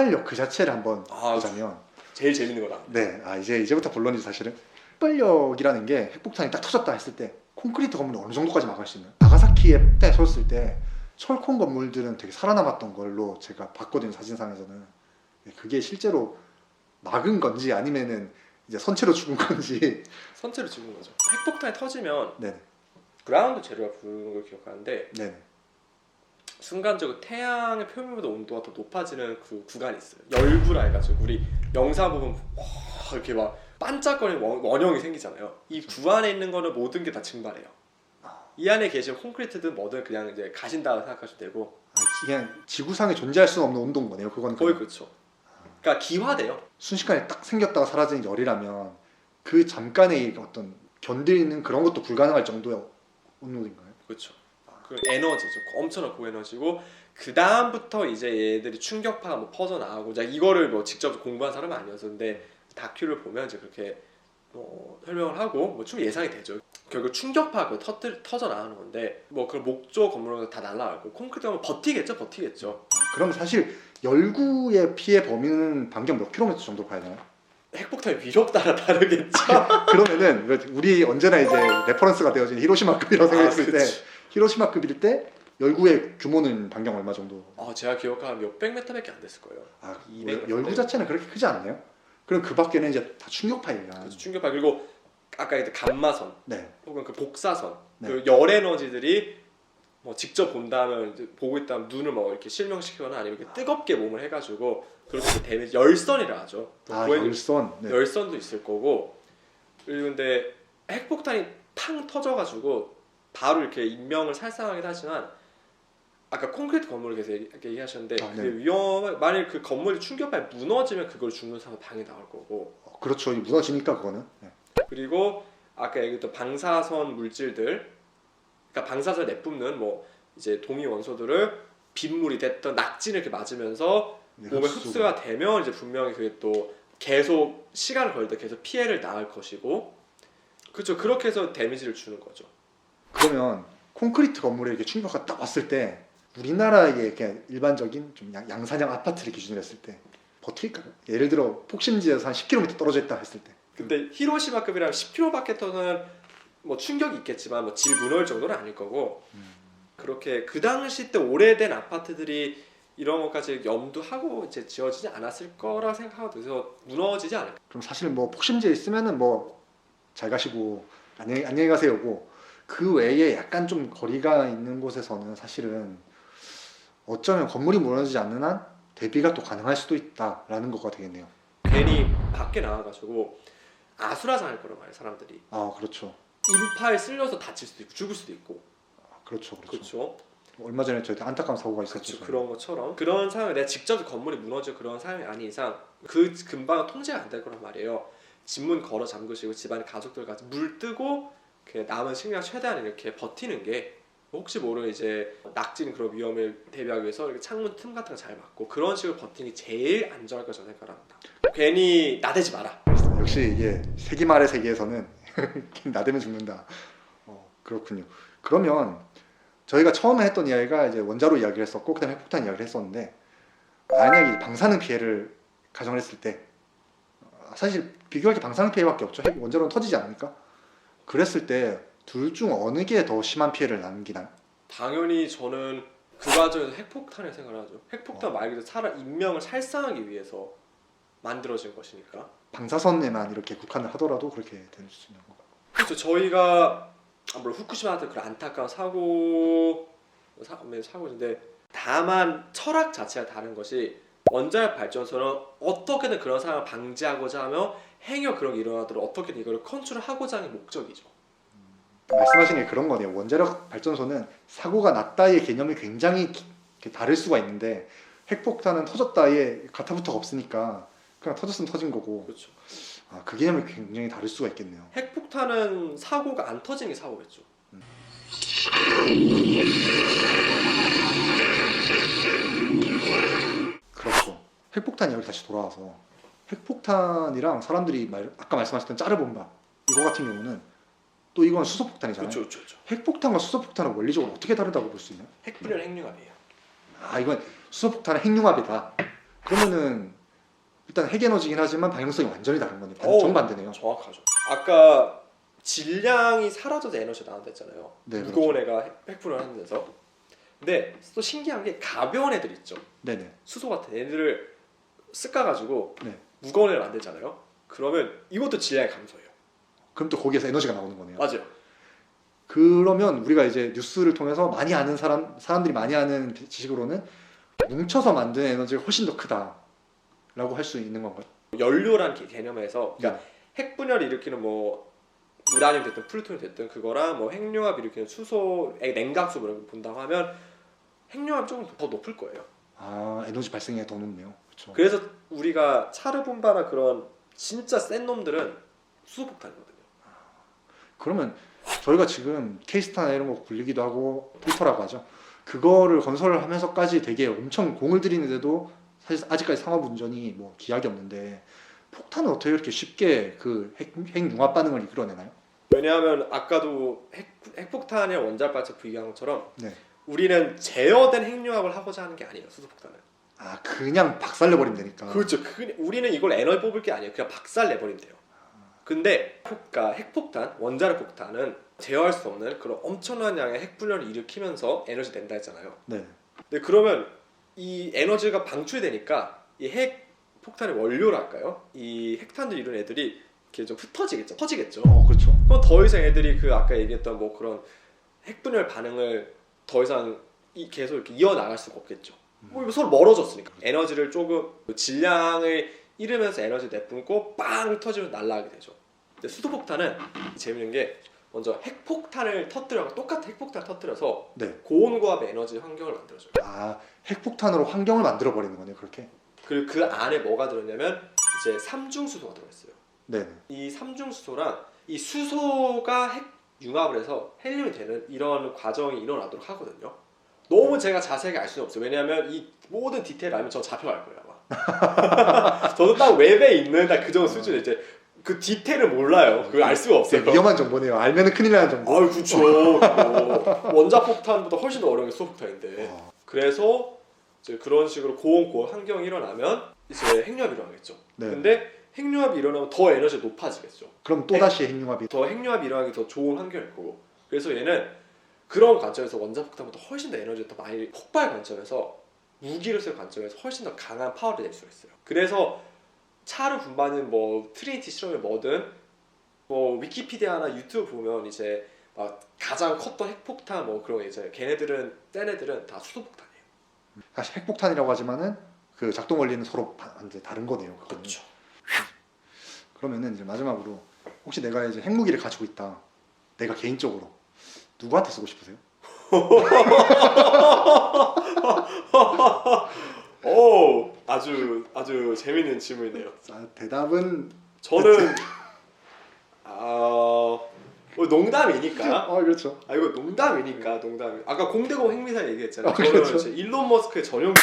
폭발력 그 자체를 한번 보자면 제일 재밌는 거다. 네, 이제부터 본론이죠 사실은. 폭발력이라는 게 핵폭탄이 딱 터졌다 했을 때 콘크리트 건물을 어느 정도까지 막을 수 있나요? 나가사키에 폭탄이 터졌을 때 철콘 건물들은 되게 살아남았던 걸로 제가 봤거든요 사진상에서는. 그게 실제로 막은 건지 아니면은 이제 선체로 죽은 건지. 선체로 죽은 거죠. 핵폭탄이 터지면 네네. 그라운드 제로가 부르는 걸 기억하는데 네네. 순간적으로 태양의 표면보다 온도가 더 높아지는 그 구간이 있어요. 열구라 해가지고 우리 영상 보면 와 이렇게 막 반짝거리는 원형이 생기잖아요. 이 구안에 있는 거는 모든 게 다 증발해요. 이 안에 계신 콘크리트든 뭐든 그냥 이제 가신다고 생각하시면 되고. 그냥 지구상에 존재할 수 없는 온도인 거네요. 그건 거의 그렇죠. 그러니까 기화돼요. 순식간에 딱 생겼다가 사라지는 열이라면 그 잠깐의 어떤 견디는 그런 것도 불가능할 정도의 온도인가요? 그렇죠. 그 에너지죠. 엄청난 고에너지고 그 다음부터 이제 얘들이 충격파가 뭐 퍼져 나가고 이거를 뭐 직접 공부한 사람은 아니어서 근데 다큐를 보면 이제 그렇게 설명을 하고 뭐 충분히 예상이 되죠. 결국 충격파가 터져 나가는 건데 뭐 그 목조 건물은 다 날아가고 콘크리트가 버티겠죠. 그럼 사실 열구의 피해 범위는 반경 몇 킬로미터 정도 봐야 되나요? 핵폭탄의 위력 따라 다르겠죠. 그러면은 우리 언제나 이제 레퍼런스가 되어진 히로시마급이라고 생각했을 때 히로시마급일 때 열구의 규모는 반경 얼마 정도? 제가 기억하면 몇백 미터밖에 안 됐을 거예요. 열구 자체는 그렇게 크지 않나요? 그럼 그 밖에는 이제 다 충격파예요. 그렇죠. 충격파. 그리고 아까 그 감마선 혹은 그 복사선 그 열 에너지들이 뭐 직접 본다면 이제 보고 있다면 눈을 뭐 이렇게 실명시키거나 아니면 이렇게 뜨겁게 몸을 해가지고 그렇게 데미지 열선이라 하죠. 열선. 열선도 있을 거고. 그리고 근데 핵폭탄이 탕 터져가지고 바로 이렇게 인명을 살상하긴 하지만 아까 콘크리트 건물을 계속 얘기하셨는데 그게 만약 그 건물이 충격파에 무너지면 그걸 죽는 사람 당연히 나올 거고. 그렇죠. 무너지니까 그거는. 그리고 아까 얘기했던 방사선 물질들, 그러니까 방사선 내뿜는 뭐 이제 동위 원소들을 빗물이 됐던 낙진을 이렇게 맞으면서 몸에 흡수가 되면 이제 분명히 그게 또 계속 시간을 걸다 계속 피해를 낳을 것이고, 그렇죠. 그렇게 해서 데미지를 주는 거죠. 그러면 콘크리트 건물에 이렇게 충격파가 딱 왔을 때 우리나라의 그냥 일반적인 좀 양산형 아파트를 기준으로 했을 때 버틸까요? 예를 들어 폭심지에서 한 10km 떨어져 있다 했을 때. 근데 히로시마급이라면 10km밖에 터는 뭐 충격이 있겠지만 뭐 집이 무너질 정도는 아닐 거고. 그렇게 그 당시 때 오래된 아파트들이 이런 것까지 염두하고 이제 지어지지 않았을 거라 생각하거든요. 그래서 무너지지 않을까. 그럼 사실 뭐 폭심지에 있으면은 뭐 잘 가시고 안녕히 가세요고, 그 외에 약간 좀 거리가 있는 곳에서는 사실은 어쩌면 건물이 무너지지 않는 한 대비가 또 가능할 수도 있다라는 거가 되겠네요. 괜히 밖에 나와가지고 아수라장할 거란 말이에요, 사람들이. 그렇죠. 인파에 쓸려서 다칠 수도 있고 죽을 수도 있고. 그렇죠. 얼마 전에 저희 안타까운 사고가 있었죠. 그렇죠. 그런 것처럼 그런 상황에 내가 직접 건물이 무너지고 그런 상황이 아닌 이상 그 근방은 통제가 안 될 거란 말이에요. 집문 걸어 잠그시고 집안의 가족들 같이 물 뜨고 남은 식량 최대한 이렇게 버티는 게, 혹시 모르는 이제 낙진 그런 위험을 대비하기 위해서 이렇게 창문 틈 같은 거 잘 막고 그런 식으로 버티는 게 제일 안전할 거라고 생각합니다. 괜히 나대지 마라. 역시 이게 세기말의 세계에서는 나대면 죽는다. 그렇군요. 그러면 저희가 처음에 했던 이야기가 이제 원자로 이야기를 했었고 그다음에 핵폭탄 이야기를 했었는데, 만약에 방사능 피해를 가정을 했을 때 사실 비교할 게 방사능 피해밖에 없죠. 원자로는 터지지 않으니까. 그랬을 때 둘 중 어느 게 더 심한 피해를 남기나요? 당연히 저는 그 과정에서 핵폭탄을 생각하죠. 핵폭탄 말 그대로 사람 인명을 살상하기 위해서 만들어진 것이니까. 방사선에만 이렇게 국한을 하더라도 그렇게 될 수 있는 건가요? 그렇죠. 저희가 물론 후쿠시마 같은 그런 안타까운 사고인데, 다만 철학 자체가 다른 것이 원자력 발전소는 어떻게든 그런 상황을 방지하고자 하며 행여 그런 게 일어나도록 어떻게든 이걸 컨트롤하고자 하는 목적이죠. 말씀하신 게 그런 거네요. 원자력 발전소는 사고가 났다의 개념이 굉장히 다를 수가 있는데 핵폭탄은 터졌다의 가타부터가 없으니까 그냥 터졌으면 터진 거고. 그렇죠. 그 개념이 굉장히 다를 수가 있겠네요. 핵폭탄은 사고가 안 터진 게 사고겠죠. 그렇죠. 핵폭탄 이야기 다시 돌아와서 핵폭탄이랑 사람들이 아까 말씀하셨던 짜르본바 이거 같은 경우는 또 이건 수소폭탄이잖아요. 그렇죠. 핵폭탄과 수소폭탄은 원리적으로 어떻게 다르다고 볼 수 있나요? 핵불연 핵융합이에요. 이건 수소폭탄은 핵융합이다. 그러면은 일단 핵에너지긴 하지만 방향성이 완전히 다른 거네요. 어. 정반대네요. 정확하죠. 아까 질량이 사라져서 에너지가 나온다 했잖아요. 네, 무거운 애가 핵분을 하는 데서. 근데 또 신기한 게 가벼운 애들 있죠. 네네. 수소 같은 애들을 쓱가가지고 네. 무거운 애를 만들잖아요. 그러면 이것도 질량이 감소해요. 그럼 또 거기에서 에너지가 나오는 거네요. 맞아요. 그러면 우리가 이제 뉴스를 통해서 많이 아는 사람들이 많이 아는 지식으로는 뭉쳐서 만든 에너지가 훨씬 더 크다라고 할 수 있는 건가요? 연료란 개념에서 그러니까 네. 핵분열을 일으키는 뭐 우라늄 됐든 플루토늄 됐든 그거랑 뭐 핵융합 일으키는 수소, 냉각수 이런 거 본다고 하면 핵융합 조금 더 높을 거예요. 아, 에너지 발생이 더 높네요. 그렇죠. 그래서 우리가 차르분바나 그런 진짜 센 놈들은 수소폭탄이거든요. 그러면 저희가 지금 케이스타나 이런 거 굴리기도 하고 필터라고 하죠. 그거를 건설을 하면서까지 되게 엄청 공을 들이는데도 사실 아직까지 상업 운전이 뭐 기약이 없는데 폭탄은 어떻게 이렇게 쉽게 그 핵융합 반응을 이끌어내나요? 왜냐하면 아까도 핵폭탄이랑 원자발사 비교한 것처럼 네. 우리는 제어된 핵융합을 하고자 하는 게 아니에요. 수소폭탄은. 아, 그냥 박살내버리면 되니까. 그렇죠. 우리는 이걸 에너지 뽑을 게 아니에요. 그냥 박살 내버리면 돼요. 근데 그러니까 핵폭탄, 원자력 폭탄은 제어할 수 없는 그런 엄청난 양의 핵분열을 일으키면서 에너지 낸다 했잖아요. 네. 근데 그러면 이 에너지가 방출되니까 이 핵폭탄의 원료를 할까요? 이 핵탄두 이런 애들이 이렇게 좀 흩어지겠죠. 터지겠죠. 그렇죠. 그럼 더 이상 애들이 그 아까 얘기했던 뭐 그런 핵분열 반응을 더 이상 계속 이렇게 이어나갈 수가 없겠죠. 뭐 서로 멀어졌으니까 에너지를 조금 질량을 잃으면서 에너지 내뿜고 빵 터지면 날아가게 되죠. 근데 수소폭탄은 재밌는 게 먼저 핵폭탄을 터뜨려 똑같은 핵폭탄을 터뜨려서 네. 고온고압의 에너지 환경을 만들어줘요. 아, 핵폭탄으로 환경을 만들어 버리는 거네요. 그렇게. 그리고 그 안에 뭐가 들었냐면 이제 삼중수소가 들어있어요. 네. 이 삼중수소랑 이 수소가 핵 융합을 해서 헬륨이 되는 이런 과정이 일어나도록 하거든요. 너무 제가 자세하게 알 수는 없어요. 왜냐하면 이 모든 디테일을 알면 저 잡혀갈 거예요 아마. 저도 딱 웹에 있는 딱 그 정도 수준에 이제 그 디테일을 몰라요. 그걸 알 수가 없어요. 위험한 정보네요. 알면은 큰일 나는 정보. 아유 그렇죠. 원자폭탄보다 훨씬 더 어려운 게 수소폭탄인데. 그래서 이제 그런 식으로 고온 환경이 일어나면 이제 핵융합이 일어나겠죠. 네. 근데 핵융합이 일어나면 더 에너지가 높아지겠죠. 그럼 또 다시 핵융합이. 더 핵융합이 일어나기 더 좋은 환경일 거고. 그래서 얘는 그런 관점에서 원자폭탄보다 훨씬 더 에너지가 더 많이 폭발 관점에서 무기로서의 관점에서 훨씬 더 강한 파워를 낼 수가 있어요. 그래서 차르 분반은 뭐 트리니티 실험이 뭐든 뭐 위키피디아나 유튜브 보면 이제 막 가장 컸던 핵폭탄 뭐 그런 게 이제 걔네들은 센 애들은 다 수소폭탄이에요. 사실 핵폭탄이라고 하지만은 그 작동 원리는 서로 완전 다른 거네요. 그거는. 그렇죠. 그러면은 이제 마지막으로 혹시 내가 이제 핵무기를 가지고 있다. 내가 개인적으로 누구한테 쓰고 싶으세요? 오, 아주 재밌는 질문이네요. 자, 대답은 저는 농담이니까. 그렇죠. 이거 농담이니까 농담. 아까 공대공 핵미사일 얘기했잖아요. 그렇죠. 저는 일론 머스크의 전용